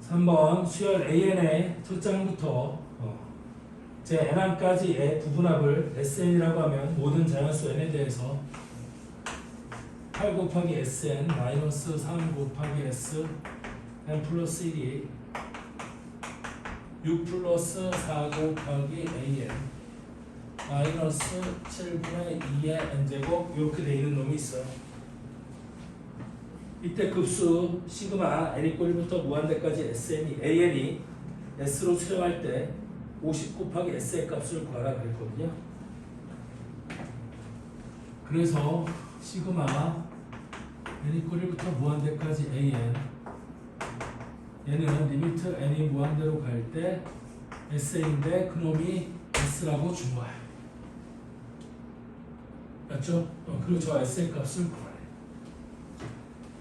3번 수열 AN의 첫 장부터 제 n항까지의 부분합을 SN이라고 하면 모든 자연수 n에 대해서 8 곱하기 SN 마이너스 3 곱하기 S n 플러스 1이 6 플러스 4 곱하기 AN 마이너스 7분의 2의 n제곱 이렇게 돼 있는 놈이 있어요. 이때 급수 시그마 n = 1부터 무한대까지 AN이 S로 수렴할 때 50 곱하기 S의 값을 구하라 그랬거든요. 그래서 시그마 n = 1부터 무한대까지 AN 얘는 리미트 n이 무한대로 갈 때 SA인데 그놈이 S라고 준 거야. 맞죠? 그리고 저 S의 값을 구하래.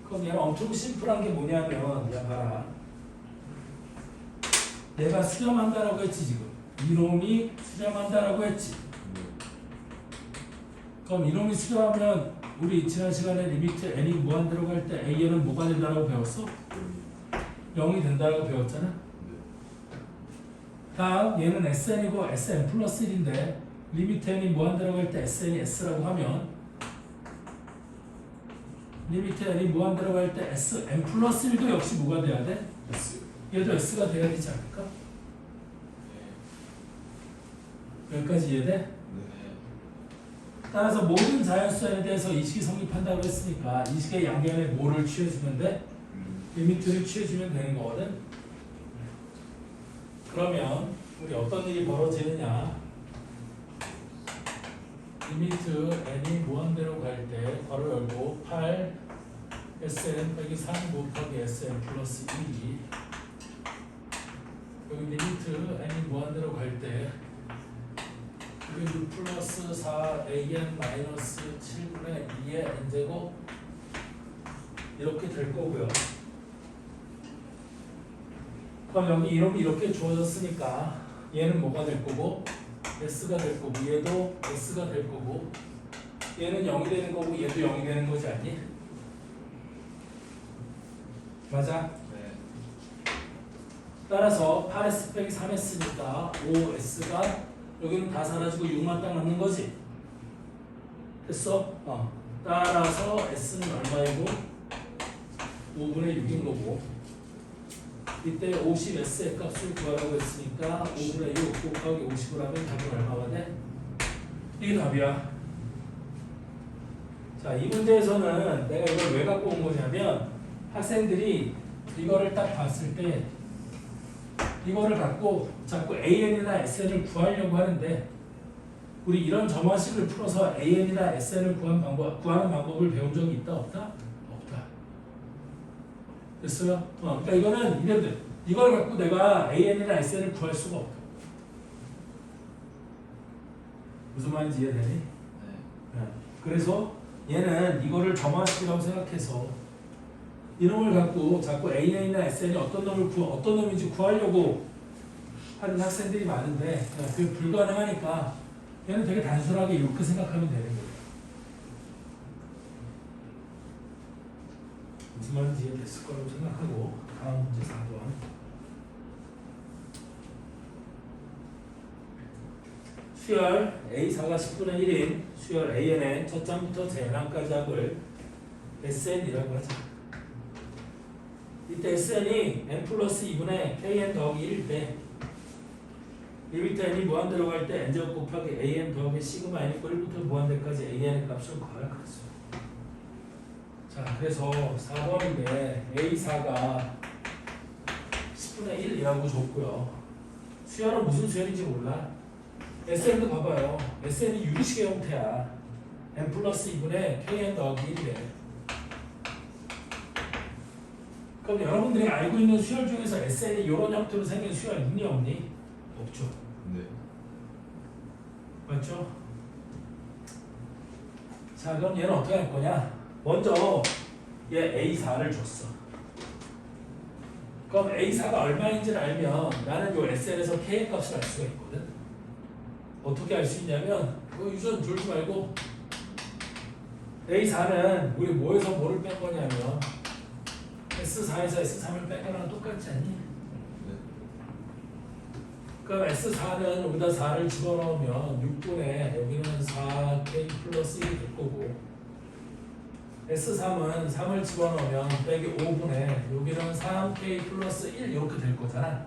그럼 얘는 엄청 심플한 게 뭐냐면 야 봐라. 내가 수렴한다라고 했지 지금. 이놈이 수렴한다라고 했지. 그럼 이놈이 수렴하면 우리 지난 시간에 리미트 n이 무한대로 갈 때 AN은 뭐가 된다라고 배웠어? 0이 된다라고 배웠잖아. 다음 얘는 SN이고 SN 플러스 1인데 리미트 n이 무한대로 갈 때 SN이 S라고 하면 리미트 n이 무한대로 갈 때 SN 플러스 1도 역시 뭐가 돼야 돼? S. 얘도 S가 돼야 되지 않을까? 여기까지 이해돼? 네. 따라서 모든 자연수에 대해서 이 식이 성립한다고 했으니까 이 식의 양변에 뭐를 취해주면 돼? 리미트를 취해주면 되는 거거든. 그러면 우리 어떤 일이 벌어지느냐? 리미트 n이 무한대로 갈 때 괄호 열고 8 SN 빼기 3 곱하기 SN 플러스 1이 여기 리미트 n이 무한대로 갈 때 6 플러스 4 AN 마이너스 7분의 2의 n제곱 이렇게 될 거고요. 그럼 여기 이름이 이렇게 주어졌으니까 얘는 뭐가 될 거고 S가 될 거고 얘도 S가 될 거고 얘는 0이 되는 거고 얘도 0이 되는 거지 않니? 맞아? 네. 따라서 8S 빼기 3S니까 5S가 여기는 다 사라지고 6만 딱 남는 거지? 됐어? 따라서 S는 얼마이고 5분의 6인 거고 이때 50S의 값을 구하라고 했으니까 5분의 6 곱하기 50을 하면 답이 얼마가 돼? 이게 답이야. 자, 이 문제에서는 내가 이걸 왜 갖고 온 거냐면 학생들이 이거를 딱 봤을 때 이거를 갖고 자꾸 AN이나 SN을 구하려고 하는데 우리 이런 점화식을 풀어서 AN이나 SN을 구하는 방법을 배운 적이 있다 없다? 없다. 됐어요? 그러니까 이거는 이래도 이걸 갖고 내가 AN이나 SN을 구할 수가 없다. 무슨 말인지 이해되니? 네. 그래서 얘는 이거를 점화식이라고 생각해서 이놈을 갖고 자꾸 AN이나 SN이 어떤 놈인지 구하려고 하는 학생들이 많은데 그게 불가능하니까 얘는 되게 단순하게 이렇게 생각하면 되는 거예요. 무슨 말인지 이해됐을 거라고 생각하고 다음 문제 4번 수열 A4가 10분의 1인 수열 AN의 첫 장부터 제항까지 합을 SN이라고 하자. 이때 SN이 n 플러스 2분의 KN 더하기 1대 리미트 n이 무한대로 갈 때 n제곱 곱하기 AN 더하기 시그마 n = 1부터 무한대까지 AN의 값을 구하라 그랬어. 자, 그래서 4번인데 A4가 10분의 1이라고 줬고요. 수열은 무슨 수열인지 몰라. SN도 봐봐요. SN이 유리식의 형태야. n 플러스 2분의 KN 더하기 1이래. 그럼 여러분들이 알고 있는 수열 중에서 SN이 이런 형태로 생긴 수열 있니 없니? 없죠. 네. 맞죠? 자, 그럼 얘는 어떻게 할 거냐? 먼저 얘 A4를 줬어. 그럼 A4가 얼마인지를 알면 나는 요 SN에서 K의 값을 알 수가 있거든. 어떻게 알 수 있냐면 그거 유전 졸지 말고 A4는 우리 뭐에서 뭐를 뺀 거냐면 S4에서 S3을 뺀 거랑 똑같지 않니? 그럼 S4는 여기다 4를 집어넣으면 6분의 여기는 4K 플러스 1이 될 거고 S3은 3을 집어넣으면 빼기 5분의 여기는 3K 플러스 1 이렇게 될 거잖아.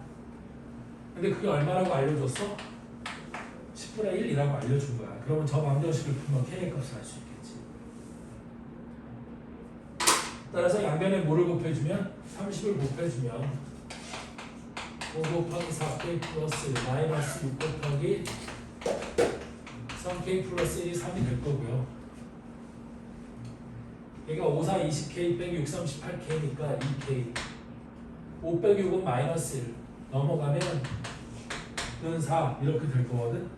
근데 그게 얼마라고 알려줬어? 10분의 1이라고 알려준 거야. 그러면 저 방정식을 풀면 K의 값을 알 수 있겠지. 따라서 양변에 뭐를 곱해주면 30을 곱해주면 5 곱하기 4K 플러스 1 마이너스 6 곱하기 3K 플러스 1이 3이 될 거고요. 얘가 5, 4, 20K 빼기 6, 38K니까 2K 5 빼기 6은 마이너스 1 넘어가면 는 4 이렇게 될 거거든.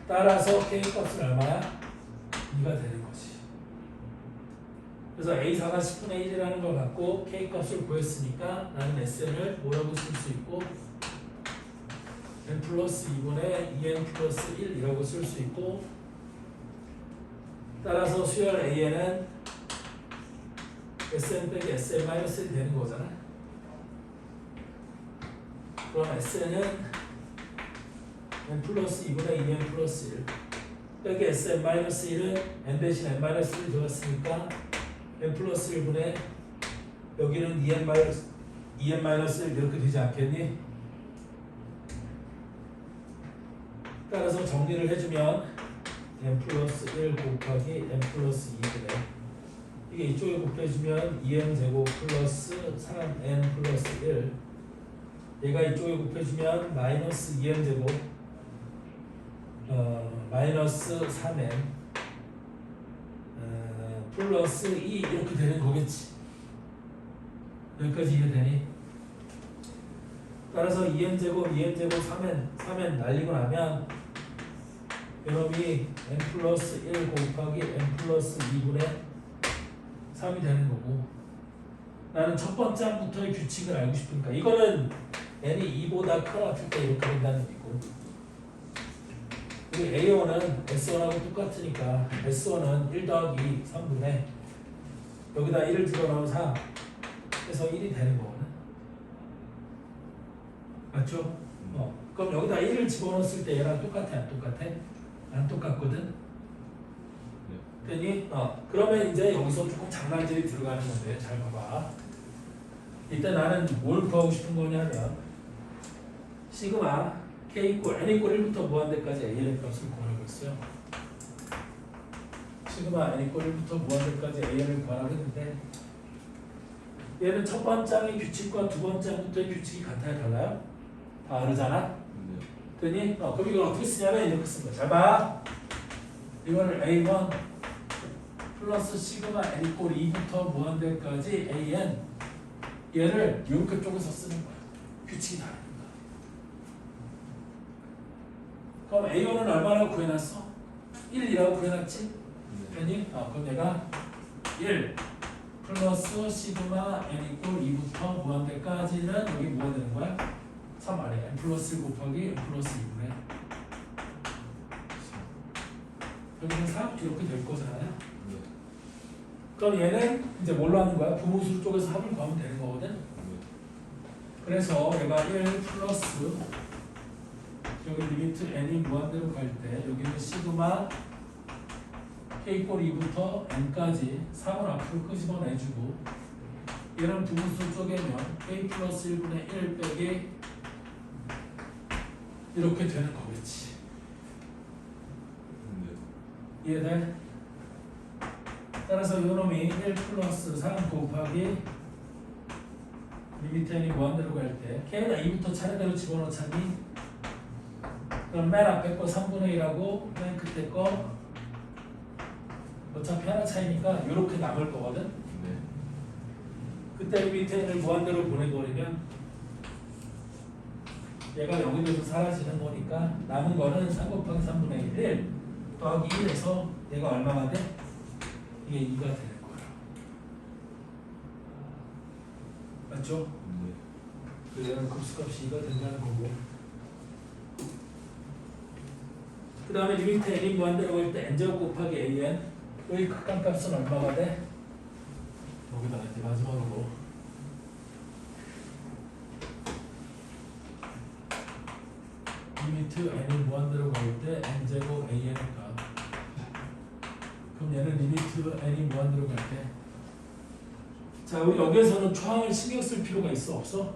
따라서 K 값은 얼마야? 2가 되는 거지. 그래서 A4가 10분의 1이라는 걸 갖고 K 값을 구했으니까 나는 SN을 뭐라고 쓸 수 있고 N 플러스 2분의 2N 플러스 1이라고 쓸 수 있고 따라서 수열 AN은 SN 빼기 SN 마이너스 1이 되는 거잖아. 그럼 SN은 N 플러스 2분의 2N 플러스 1 빼기 SN 마이너스 1은 N 대신 N 마이너스 1이 들어갔으니까 N 플러스 1분의 여기는 2N 마이너스 1 이렇게 되지 않겠니? 따라서 정리를 해주면 N 플러스 1 곱하기 N 플러스 2분의 이게 이쪽에 곱해주면 2N 제곱 플러스 3N 플러스 1 얘가 이쪽에 곱해주면 마이너스 2N 제곱 마이너스 3N 플러스 2 이렇게 되는 거겠지. 여기까지 이해되니? 따라서 2n제곱 3n 날리고 나면 이놈이 n 플러스 1 곱하기 n 플러스 2분의 3이 되는 거고 나는 첫 번째 항부터의 규칙을 알고 싶으니까 이거는 n이 2보다 크거나 같을 때 이렇게 된다는 얘기고 우리 A1은 S1하고 똑같으니까 S1은 1 더하기 3분의 여기다 1을 집어넣으면 3 해서 1이 되는 거거든. 맞죠? 그럼 여기다 1을 집어넣었을 때 얘랑 똑같아 안 똑같아? 안 똑같거든? 됐니? 그러면 이제 여기서 조금 장난질이 들어가는 건데 잘 봐봐. 일단 나는 뭘 구하고 싶은 거냐면 시그마 K 이꼴 N 이꼴 1부터 무한대까지 AN의 값을 구하라고 했어요. 시그마 N 이꼴 1부터 무한대까지 AN을 구하라고 했는데 얘는 첫 번째 항의 규칙과 두 번째 항부터의 규칙이 같아요? 달라요? 다르잖아? 됐니? 그럼 이걸 어떻게 쓰냐면 이렇게 쓴 거야. 잘 봐. 이거를 A1 플러스 시그마 N 이꼴 2부터 무한대까지 AN 얘를 이렇게 쪼개서 쓰는 거야. 규칙이 다르니까. 그럼 A1은 얼마라고 구해놨어? 1이라고 구해놨지? 됐니? 그럼 내가 1 플러스 시그마 N 이꼴 2부터 무한대까지는 여기 뭐가 되는 거야? 3 아래 N 플러스 1 곱하기 N 플러스 2분의 여기는 3 이렇게 될 거잖아요. 그럼 얘는 이제 뭘로 하는 거야? 부모수 쪽에서 합을 구하면 되는 거거든. 그래서 얘가 1 플러스 여기 리미트 n이 무한대로 갈 때 여기는 시그마 k 이꼴 2부터 n까지 3을 앞으로 끄집어내주고 얘는 부분수 쪼개면 k 플러스 1분의 1 빼기 이렇게 되는 거겠지. 이해돼? 따라서 이놈이 1 플러스 3 곱하기 리미트 n이 무한대로 갈 때 k에다 2부터 차례대로 집어넣자니 그럼 맨 앞에 거 3분의 1하고 맨 끝에 거 어차피 하나 차이니까 이렇게 남을 거거든. 그때 리미트 n을 무한대로 보내버리면 얘가 여기에서 사라지는 거니까 남은 거는 3 곱하기 3분의 1 더하기 1에서 얘가 얼마가 돼? 이게 2가 되는 거야. 맞죠? 그래야 급수값이 2가 된다는 거고 그 다음에 리미트 n이 무한대로 갈 때 n제곱 곱하기 an 여기 극한값은 얼마가 돼? 여기다가 이제 마지막으로 리미트 n이 무한대로 갈 때 n제곱 an의 값. 그럼 얘는 리미트 n이 무한대로 갈 때. 자, 우리 여기에서는 초항을 신경 쓸 필요가 있어? 없어?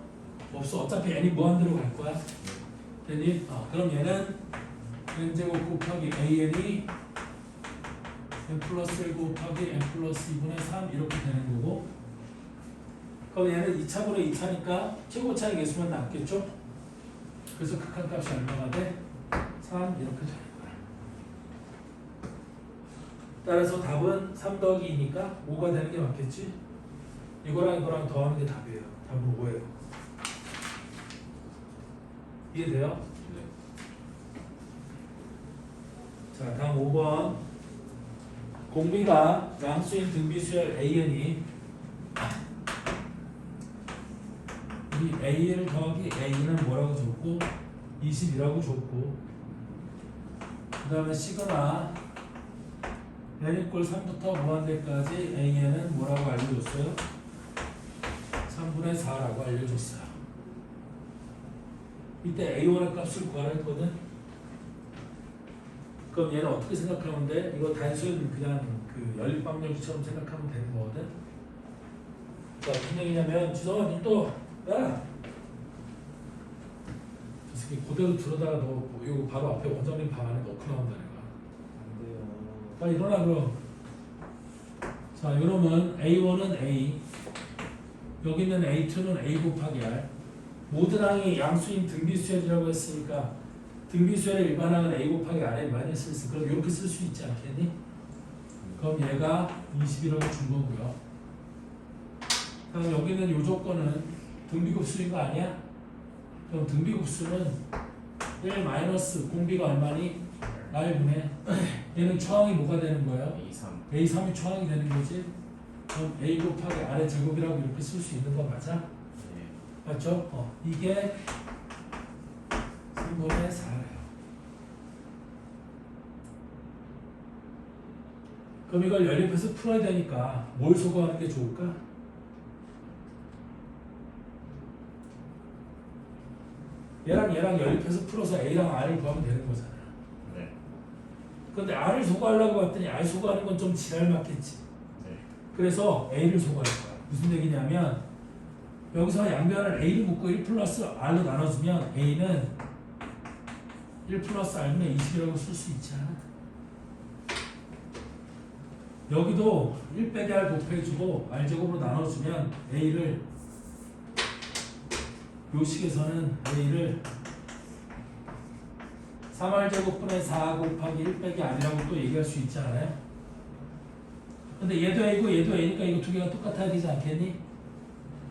없어. 어차피 n이 무한대로 갈 거야. 됐니? 그럼 얘는 n제곱 곱하기 an이 n 플러스 1 곱하기 n 플러스 2분의 3 이렇게 되는 거고, 그럼 얘는 2차분의 2차니까 최고차의 개수만 남겠죠? 그래서 극한값이 얼마가 돼? 3 이렇게 되는 거야. 따라서 답은 3 더하기 2니까 5가 되는 게 맞겠지? 이거랑 이거랑 더하는 게 답이에요. 답은 5예요. 이해돼요? 네. 자, 다음 5번. 공비가 양수인 등비수열 an이 이 a를 더하기 a는 뭐라고 줬고 20이라고 줬고, 그 다음에 시그마 n 이퀄 3부터 무한대까지 a는 뭐라고 알려줬어요? 3분의 4라고 알려줬어요. 이때 a1의 값을 구하라 했거든. 그럼 얘는 어떻게 생각하면 돼? 이거 단순 그냥 그 연립방정식처럼 생각하면 되는 거거든. 자, 무슨 얘기냐면 주성아 너 야! 저 새끼 그대로 들어다가 너 이거 바로 앞에 원장님 방 안에 넣고 나온다 내가. 안 돼요. 빨리 일어나 그럼. 자, 이러면 A1은 A, 여기 있는 A2는 A 곱하기 R. 모든 항이 양수인 등비수열이라고 했으니까 등비수열의 일반항은 A 곱하기 R에 많이 쓸 그럼 이렇게 쓸 수 있지 않겠니? 그럼 얘가 20이라고 준 거고요. 그럼 여기는 이 조건은 등비급수인 거 아니야? 그럼 등비급수는 1 마이너스 공비가 얼마니? R분의 얘는 초항이 뭐가 되는 거예요? A3. A3이 초항이 되는 거지? 그럼 A 곱하기 R의 제곱이라고 이렇게 쓸 수 있는 거 맞아? 네. 맞죠? 이게 3분의 4예요. 그럼 이걸 연립해서 풀어야 되니까 뭘 소거하는 게 좋을까? 얘랑 연립해서 풀어서 A랑 R을 구하면 되는 거잖아. 네. 근데 R을 소거하려고 했더니 R 소거하는 건 좀 지랄 맞겠지. 네. 그래서 A를 소거할 거야. 무슨 얘기냐면 여기서 양변을 A를 묶고 1 플러스 R로 나눠주면 A는 1 플러스 R분의 20이라고 쓸 수 있지 않아? 여기도 1 빼기 R 곱해주고 R제곱으로 나눠주면 A를 요 식에서는 A를 3R제곱분의 4 곱하기 1 빼기 R이라고 또 얘기할 수 있지 않아요? 근데 얘도 A고 얘도 A니까 이거 두 개가 똑같아야 되지 않겠니?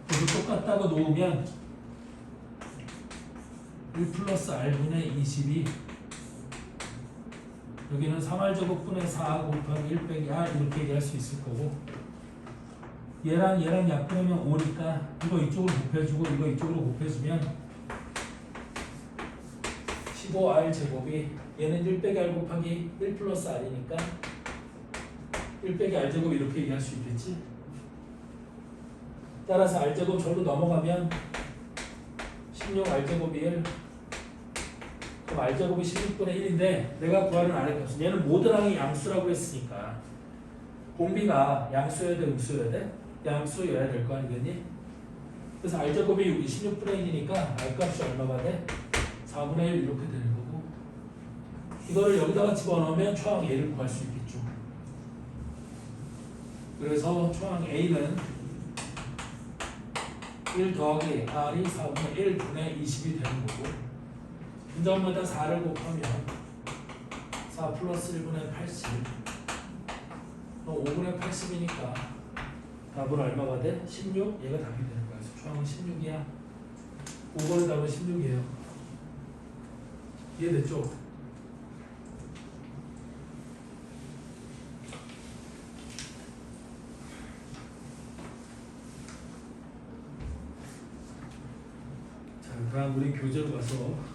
그래서 똑같다고 놓으면 1 플러스 R분의 20이 여기는 3R제곱분의 4 곱하기 1 빼기 R 이렇게 얘기할 수 있을 거고, 얘랑 약분하면 5니까 이거 이쪽으로 곱해주고 이거 이쪽으로 곱해주면 15R 제곱이 얘는 1 빼기 R 곱하기 1 플러스 R이니까 1 빼기 R 제곱 이렇게 얘기할 수 있겠지? 따라서 R 제곱 절로 넘어가면 16R 제곱이 1, 그럼 R 제곱이 16분의 1인데 내가 구하는 R의 값은 얘는 모든 항이 양수라고 했으니까 공비가 양수여야 돼 음수여야 돼? 양수여야 될 거 아니겠니? 그래서 R 제곱이 16분의 1이니까 R 값이 얼마가 돼? 4분의 1 이렇게 되는 거고, 이거를 여기다가 집어넣으면 초항 A를 구할 수 있겠죠. 그래서 초항 A는 1 더하기 R이 4분의 1분의 20이 되는 거고, 분자마다 4를 곱하면 4 플러스 1분의 80, 5분의 80이니까 답은 얼마가 돼? 16? 얘가 답이 되는 거야. 그래서 초항은 16이야. 5번의 답은 16이에요. 이해됐죠? 자, 그럼 우리 교재로 가서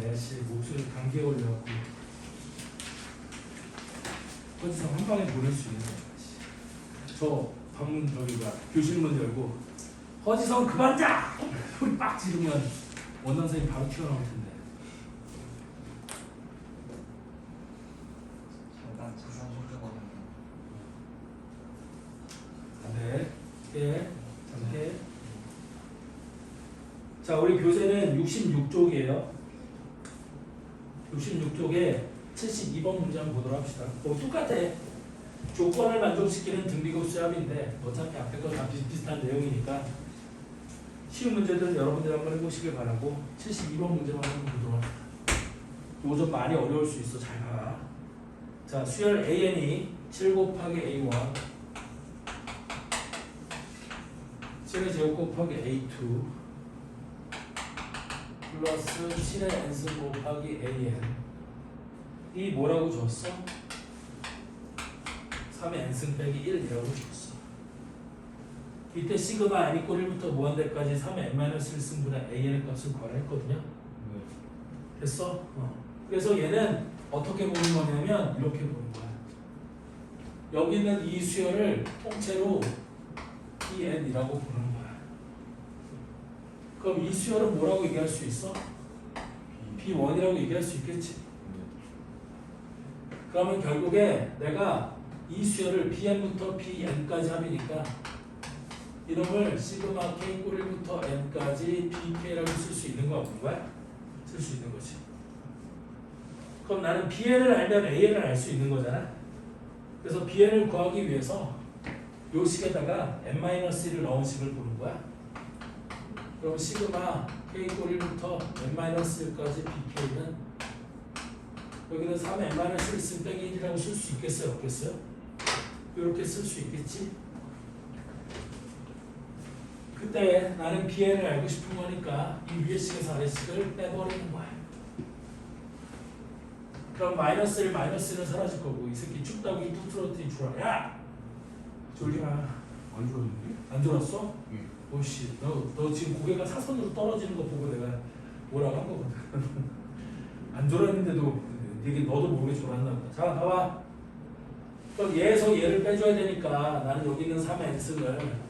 내씨 목소리 감기에 걸려갖고 어디서 한 방에 보낼 수 있는 거야. 저 방문 저기 가 교실 문 열고 허지성 그만 자! 소리 빡 지르면 원장 선생님 바로 튀어나올 텐데. 잠깐 좀 네. 예. 잠깐. 자, 우리 교재는 66쪽이에요. 66쪽에 72번 문제 한번 보도록 합시다. 똑같아. 조건을 만족시키는 등비급 수압인데 어차피 앞에 거 다 비슷비슷한 내용이니까 쉬운 문제들은 여러분들 한번 해보시길 바라고 72번 문제만 한번 보도록 합시다. 이거 좀 많이 어려울 수 있어. 잘 봐. 자, 수열 AN이 7 곱하기 A1 7의 제곱 곱하기 A2 플러스 7의 n승 곱하기 an 이 뭐라고 줬어? 3의 n승 빼기 1이라고 줬어. 이때 시그마 n 이꼴 1부터 무한대까지 3의 n-1승분의 an의 값을 구하랬거든요. 됐어? 그래서 얘는 어떻게 보는 거냐면 이렇게 보는 거야. 여기 있는 이 수열을 통째로 Pn이라고 보는 거야. 그럼 이 수열은 뭐라고 얘기할 수 있어? B1이라고 얘기할 수 있겠지. 그러면 결국에 내가 이 수열을 Pn부터 Pn까지 합이니까 이놈을 시그마 K 꼴1부터 N까지 BK라고 쓸 수 있는 거 없는 거야? 쓸 수 있는 거지. 그럼 나는 BN을 알면 AN을 알 수 있는 거잖아. 그래서 BN을 구하기 위해서 요 식에다가 n-1을 넣은 식을 보는 거야. 그럼 시그마 K 꼴 1부터 n-1까지 BK는 여기는 3의 n-1 있으면 빼기 1이라고 쓸 수 있겠어요? 없겠어요? 이렇게 쓸 수 있겠지? 그때 나는 BN을 알고 싶은 거니까 이 위에 식에서 아래 식을 빼버리는 거야. 그럼 마이너스 1, 마이너스 1은 사라질 거고 이 새끼 춥다고 이 뚜트러뜨리 줄아. 야! 졸지 마. 안 좋았는데? 안 졸았어? 응. 오씨, 너 지금 고개가 사선으로 떨어지는 거 보고 내가 뭐라고 한 거거든. 안 졸았는데도 이게 너도 모르게 졸았나 보다. 자, 봐봐. 그럼 얘에서 얘를 빼줘야 되니까 나는 여기 있는 3의 n승을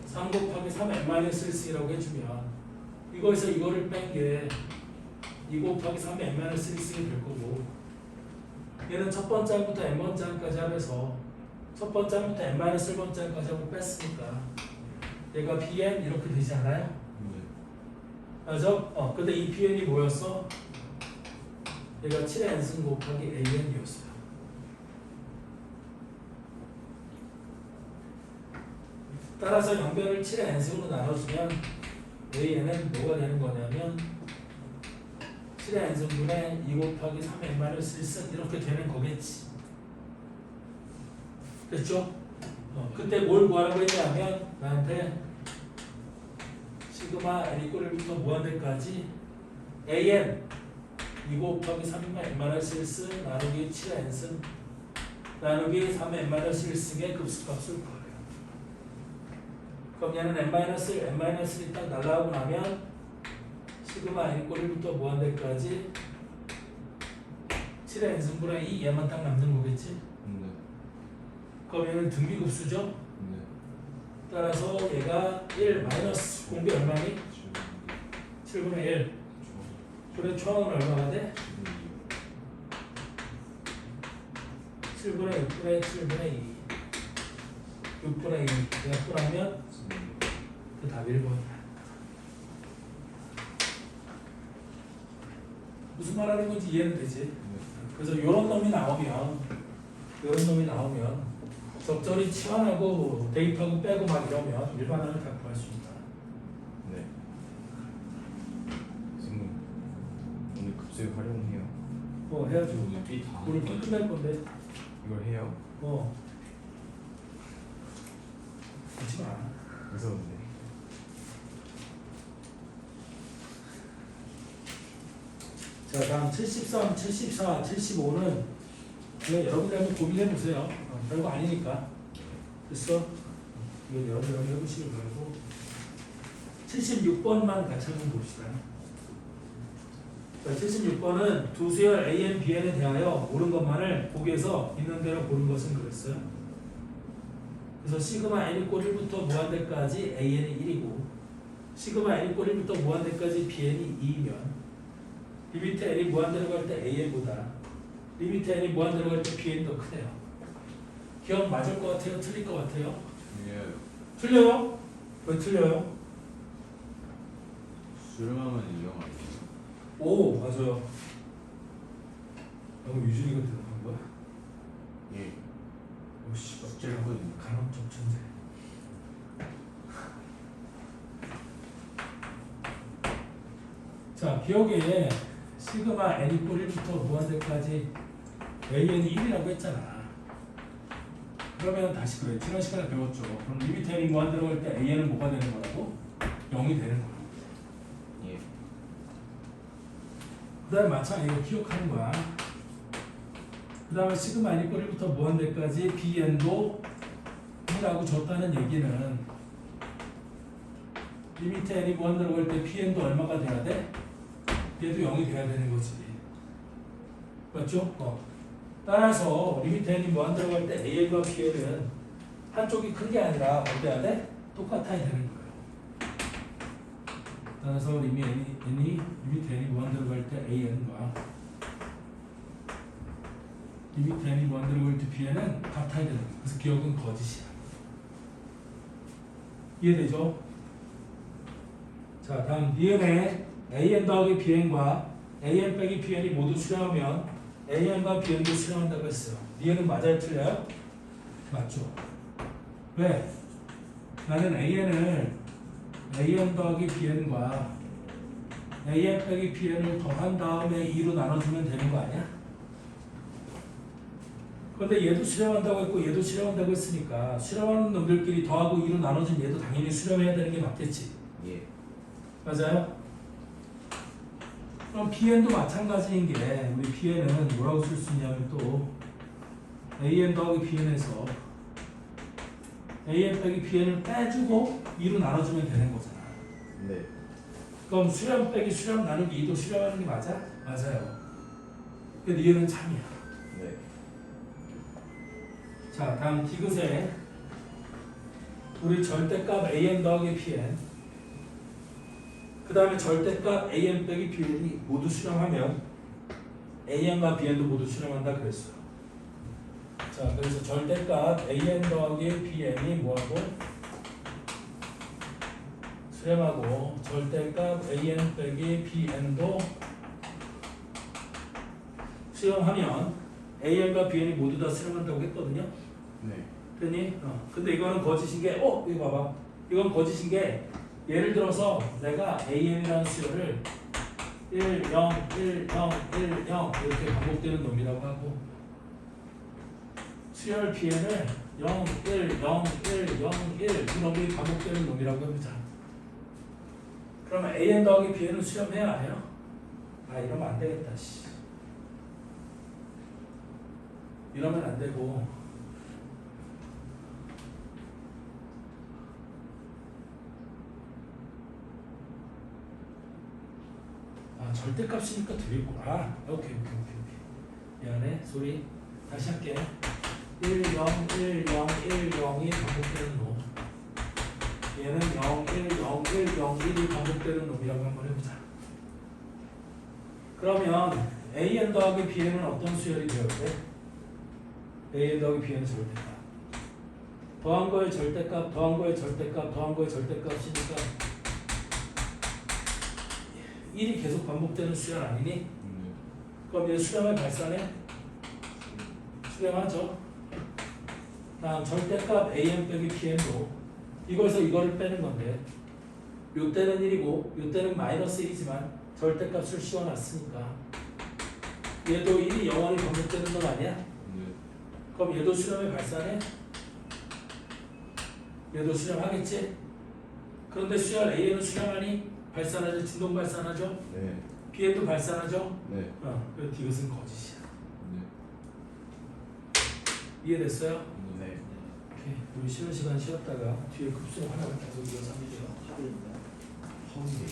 3 곱하기 3의 n-1승이라고 해주면 이거에서 이거를 뺀 게 2 곱하기 3의 n-1승이 될 거고 얘는 첫 번째 항부터 n번째 항까지 하면서 첫 번째 항부터 n-1번째 항까지 하고 뺐으니까 얘가 bn 이렇게 되지 않아요? 네. 맞아? 근데 이 bn이 뭐였어? 얘가 7의 n승 곱하기 an이었어요. 따라서 영변을 7의 n승으로 나눠주면 an은 뭐가 되는 거냐면 7의 n승분의 2 곱하기 3의 n-1승 이렇게 되는 거겠지. 됐죠? 그때 뭘 구하라고 했냐면 나한테 시그마 n 이꼴 1부터 무한대까지 an 2 곱하기 3의 n-1승 나누기 7의 n승 나누기 3의 n-1승의 급수값을 구하래요. 그럼 얘는 n-1이 딱 날라가고 나면 시그마 n 이꼴 1부터 무한대까지 7의 n승분의 2 얘만 딱 남는 거겠지? 네. 그럼 얘는 등비급수죠? 네. 따라서 얘가 1 마이너스 공비 얼마니? 7분의 1 그래 초항은 얼마가 돼? 7분의 6분의 7분의 2 6분의 2 약분하면 그 답이 1번이야. 무슨 말하는 건지 이해는 되지? 그래서 요런 놈이 나오면 적절히 치환하고 대입하고 빼고 막 이러면 일반항을 다 구할 수 있다. 네. 선생님 오늘 급수에 활용해요. 해야죠. 오늘 삐다. 우리 끝날 건데. 이걸 해요. 하지 마. 무서운데. 자, 다음 73, 74, 75는 그냥 여러분들 한번 고민해 보세요. 별거 아니니까. 됐어? 이거 여러분들 한번 해보시길 바라고. 76번만 같이 한번 봅시다. 자, 76번은 두 수열 AN, BN에 대하여 옳은 것만을 보기에서 있는 대로 고른 것은 그랬어요. 그래서 시그마 n이 꼬리부터 무한대까지 an이 1이고 시그마 n이 꼬리부터 무한대까지 bn이 2이면 리미트 n이 무한대로 갈 때 an보다 리미트 n이 무한대로 갈 때 bn이 더 크네요. 기억 맞을 것 같아요? 틀릴 것 같아요? 예. 틀려요? 왜 틀려요? 수렴하면 2형 아니에요? 오 맞아요. 너무 유준이가 대답한 거야? 예. 오씨 숙제를 하거든요. 간헐적 천재. 자 기억에 시그마 n이 꼬리부터 무한대까지 an이 1이라고 했잖아. 그러면 다시 그래. 지난 시간에 배웠죠. 그럼 리미트 n이 무한대로 갈 때 an은 뭐가 되는 거라고? 0이 되는 거야. 예. 그 다음에 마찬가지로 기억하는 거야. 그 다음에 시그마 n이 꼬리부터 무한대까지 bn도 1이라고 줬다는 얘기는 리미트 n이 무한대로 갈 때 bn도 얼마가 돼야 돼? 얘도 0이 돼야 되는 거지. 맞죠? 따라서 리미트 n이 무한대로 갈 때 an과 bn은 한쪽이 큰 게 아니라 어때야 돼? 똑같아야 되는 거예요. 따라서 리미트 n이 무한대로 갈 때 an과 리미트 n이 무한대로 갈 때 bn은 같아야 되는 거예요. 그래서 기억은 거짓이야. 이해되죠? 자 다음 니은에 an 더하기 bn과 an 빼기 bn이 모두 수렴하면 an과 bn도 수렴한다고 했어요. 니은은 맞아요? 틀려요? 맞죠? 왜? 나는 an을 an 더하기 bn과 an 빼기 bn을 더한 다음에 2로 나눠주면 되는 거 아니야? 근데 얘도 수렴한다고 했고 얘도 수렴한다고 했으니까 수렴하는 놈들끼리 더하고 2로 나눠준 얘도 당연히 수렴해야 되는 게 맞겠지? 예. 맞아요? 그럼 bn도 마찬가지인 게 우리 bn은 뭐라고 쓸 수 있냐면 또 an 더하기 bn에서 an 빼기 bn을 빼주고 2로 나눠주면 되는 거잖아. 네. 그럼 수렴 빼기 수렴 나누기 2도 수렴하는 게 맞아? 맞아요. 근데 얘는 참이야. 네. 자 다음 디귿에 우리 절대값 an 더하기 bn 그 다음에 절대값 an 빼기 bn이 모두 수렴하면 an과 bn도 모두 수렴한다 그랬어요. 자 그래서 절대값 an 더하기 bn이 뭐하고 수렴하고 절대값 an 빼기 bn도 수렴하면 an과 bn이 모두 다 수렴한다고 했거든요. 네. 그니? 근데 이거는 거짓인 게, 이거 봐봐. 이건 거짓인 게, 예를 들어서 내가 an이라는 수열을 1, 0, 1, 0, 1, 0 이렇게 반복되는 놈이라고 하고, 수열 bn을 0, 1, 0, 1, 0, 1 이 놈이 반복되는 놈이라고 해보자. 그러면 an 더하기 bn은 수렴해야 안 해요? 아, 이러면 안 되겠다, 씨. 이러면 안 되고, 절대값이니까 되겠구나. 오케이. 미안해. 소리. 다시 할게. 1, 0, 1, 0, 1, 0이 반복되는 놈. 얘는 0, 1, 0, 1, 0, 1이 반복되는 놈이라고 한번 해보자. 그러면 an 더하기 bn은 어떤 수열이 되어야 돼? an 더하기 bn은 절대값. 더한 거의 절대값, 더한 거의 절대값, 더한 거의 절대값이니까 1이 계속 반복되는 수열 아니니? 그럼 얘 수렴을 발산해? 수렴하죠. 다음 절대값 an 빼기 bn도 이거에서 이거를 빼는 건데 요 때는 1이고 요 때는 마이너스 1이지만 절대값을 씌워놨으니까 얘도 1이 영원히 반복되는 건 아니야? 네. 그럼 얘도 수렴을 발산해? 얘도 수렴하겠지? 그런데 수열 an은 수렴하니? 발산하죠? 진동 발산하죠? 네. bn도 발산하죠? 네. 그래서 이것은 거짓이야. 네. 이해됐어요? 네. 오케이. 우리 쉬는 시간 쉬었다가 뒤에 급수 하나를 계속 이어서 하면 돼요. 허리에